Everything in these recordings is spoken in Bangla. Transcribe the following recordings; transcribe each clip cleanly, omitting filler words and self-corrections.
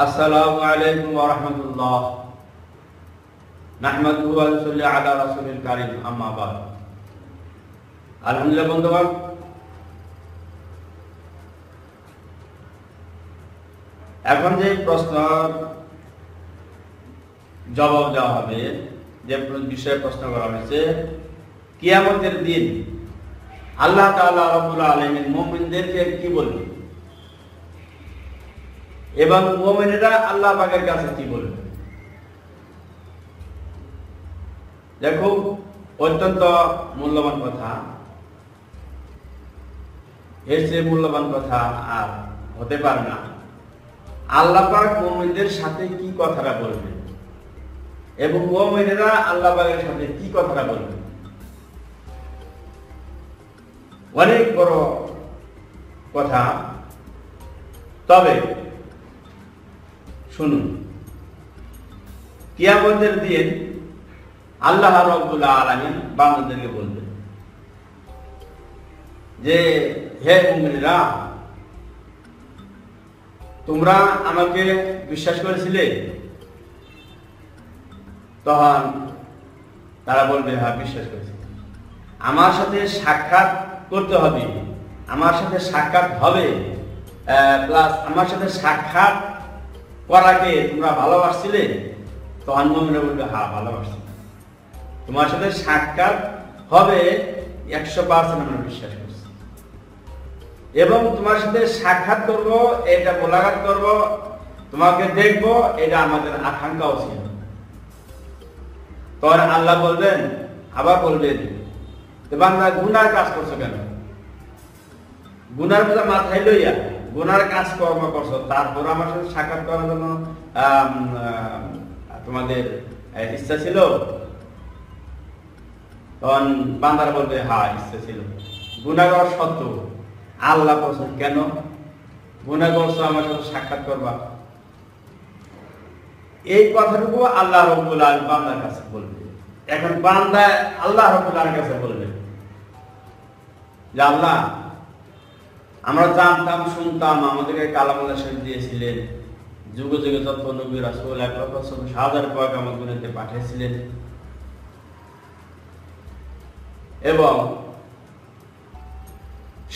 আসসালামু আলাইকুম ওয়া রাহমাতুল্লাহ। নাহমাদুহু ওয়া নুসাল্লি আলা রাসূলিল কারীম, আম্মা বাদ। আলহামদুলিল্লাহ বন্ধুগণ, এখন যে প্রশ্ন জবাব দেওয়া হবে, যে বিষয়ে প্রশ্ন করা হয়েছে, কিয়ামতের দিন আল্লাহ তাআলা রব্বুল আলামিন মুমিনদেরকে কি বলবেন এবং মুমিনেরা আল্লাহ পাকের কাছে কি বলবে। দেখো, অত্যন্ত মূল্যবান কথা, এর চেয়ে মূল্যবান কথা আর হতে পারে না। আল্লাহ পাক মুমিনদের সাথে কি কথাটা বলবেন এবং মুমিনেরা আল্লাহ পাকের সাথে কি কথাটা বলবেন, অনেক বড় কথা। তবে শুনুন, কিয়ামতের দিন আল্লাহ রাব্বুল আলামিন বান্দাদেরকে বলবেন যে, হে মুমিনরা, তোমরা আমাকে বিশ্বাস করেছিলে? তখন তারা বলবে, হ্যাঁ বিশ্বাস করেছি। আমার সাথে সাক্ষাৎ করতে হবে, আমার সাথে সাক্ষাৎ হবে, প্লাস আমার সাথে সাক্ষাৎ করাকে তোমরা ভালোবাসছিলে? তখন মুমিনরা বলবে, হ্যাঁ ভালোবাসছি। তোমার সাথে সাক্ষাৎ হবে 100% আমরা বিশ্বাস করছি, এবং তোমার সাথে সাক্ষাৎ করব, এটা মোলাকাত করব, তোমাকে দেখব, এটা আমাদের আকাঙ্ক্ষাও ছিল। তখন আল্লাহ বলবেন, আবার বলবেন, বান্দা গুনার কাজ করছো কেন? গুনার বোঝা মাথায় লইয়া গুনার কাজ কর্ম করছো, তারপর আমার সাথে সাক্ষাৎ করার জন্য তোমাদের ইচ্ছা ছিল? তখন বান্দারা বলবে, হ্যাঁ ইচ্ছা ছিল। গুনাহগার সত্ত্বেও আল্লাহ করছো কেন? গুনাহ করছো, আমার সাথে সাক্ষাৎ করবা। এই কথাটুকু আল্লাহ রাব্বুল আলামিন বান্দার কাছে বলবে। এখন বান্দা আল্লাহ রাব্বুল আলামিনের কাছে বলবে যে, আল্লাহ, আমরা জানতাম, শুনতাম, আমাদেরকে কালামুল্লাহ শরীফ দিয়েছিলেন, যুগে যুগে যত নবী রাসূল 1,00,000 পয়গাম্বর দুনিয়াতে পাঠিয়েছিলেন, এবং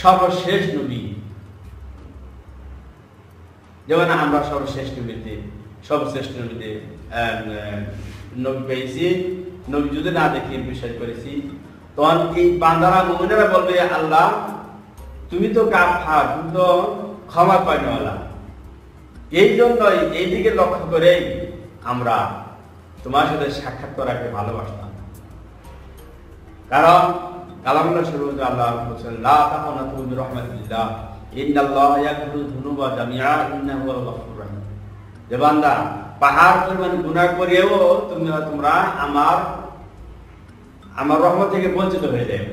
সর্বশেষ নবী, যেমন আমরা সর্বশ্রেষ্ঠ নবীতে নবী পেয়েছি, নবী যদি না দেখি বিশ্বাস করেছি। তখন এই বান্দারা মুমিনেরা বলবে, আল্লাহ তুমি তো গাফফার, তুমি তো ক্ষমা পাইনেওয়ালা, এই জন্যই এই দিকে লক্ষ্য করেই আমরা তোমার সাথে সাক্ষাৎ করাকে ভালোবাসতাম। কারণ কালামুল্লাহ শরীফে আল্লাহ বলেছেন, লা তাকুনাতু মির রাহমাতিল্লাহ ইন্নাল্লাহা ইয়াগফিরুয যুনুবা জামিআ ইন্নাহু হুয়াল গফুরুর রাহিম। যে বান্দা, পাহাড় পরিমাণ গুনাহ করেও তোমরা আমার রহমত থেকে বঞ্চিত হয়ে যাবে।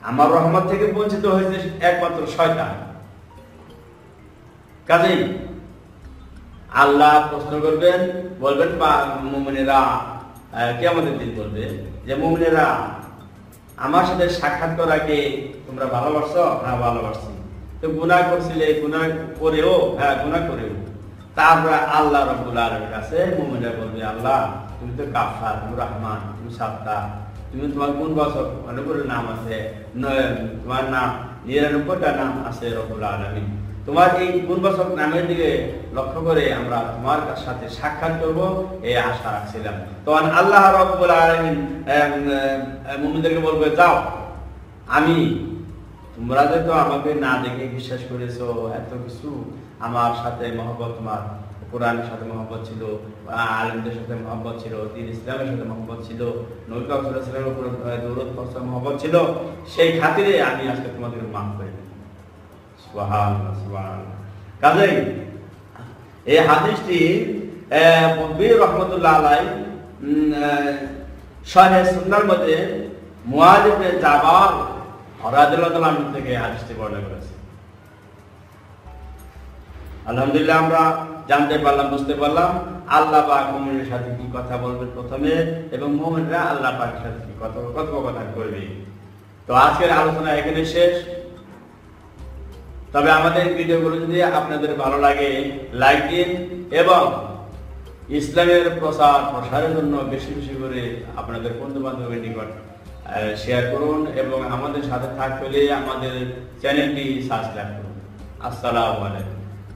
আমার রহমত থেকে বঞ্চিত হয়েছে একমাত্র শয়তান। কাজেই আল্লাহ প্রশ্ন করবেন, বলবেন মুমিনেরা, কিয়ামতের দিন বলবে যে, মুমিনেরা, আমার সাথে সাক্ষাৎ করাকে তোমরা ভালোবাসছো? হ্যাঁ ভালোবাসছি। তো গুনাহ করছিলে? গুনাহ করেও? হ্যাঁ গুনাহ করেও। তারপরে আল্লাহ রাব্বুল আলামিনের কাছে মুমিনরা বলবে, আল্লাহ তুমি তো গাফফার, তুমি রহমান, তুমি সাত্তার, তুমি, তোমার কোন বছর অনেকগুলো নাম আছে, তোমার নাম 99টা নাম আছে রব্বুল আলামিন। তোমার এই গুণবাচক নামের দিকে লক্ষ্য করে আমরা তোমার সাথে সাক্ষাৎ করব, এই আশা রাখছিলাম। তখন আল্লাহ রাব্বুল আলামিন মুমিনদেরকে বলবে, যাও, আমি, তোমরা যে তো আমাকে না দেখে বিশ্বাস করেছো, এত কিছু, আমার সাথে মহব্বত, তোমার কোরআনের সাথে মহব্বত ছিল, আলেমদের সাথে মহব্বত ছিল, দ্বীন ইসলামের সাথে মহব্বত ছিল, নবী পাক সাল্লাল্লাহু আলাইহি ওয়াসাল্লামের উপর দরুদ পড়ার মহব্বত ছিল, সেই খাতিরে আমি আজকে তোমাদেরকে মাফ করে দিই। সুবহানাল্লাহ, সুবহানাল্লাহ। কাজেই এই হাদিসটি বীর রহমাতুল্লাহ আলাইহি সহিহ সুন্নাহর মধ্যে মুআয ইবনে জাবাল রাদিয়াল্লাহু তাআলা আনহু থেকে হাদিসটি বর্ণনা করেছে। আলহামদুলিল্লাহ, আমরা জানতে পারলাম, বুঝতে পারলাম আল্লাহ পাক মুমিনের সাথে কি কথা বলবেন প্রথমে, এবং মুমিনরা আল্লাহ পাকের সাথে কি কথোপকথন করবে। তো আজকের আলোচনা এখানে শেষ। তবে আমাদের ভিডিওগুলো যদি আপনাদের ভালো লাগে লাইক দিন এবং ইসলামের প্রসারের জন্য বেশি বেশি করে আপনাদের বন্ধু বান্ধবের নিকট শেয়ার করুন এবং আমাদের সাথে থাকতে হলে আমাদের চ্যানেলটি সাবস্ক্রাইব করুন। আসসালামু আলাইকুম।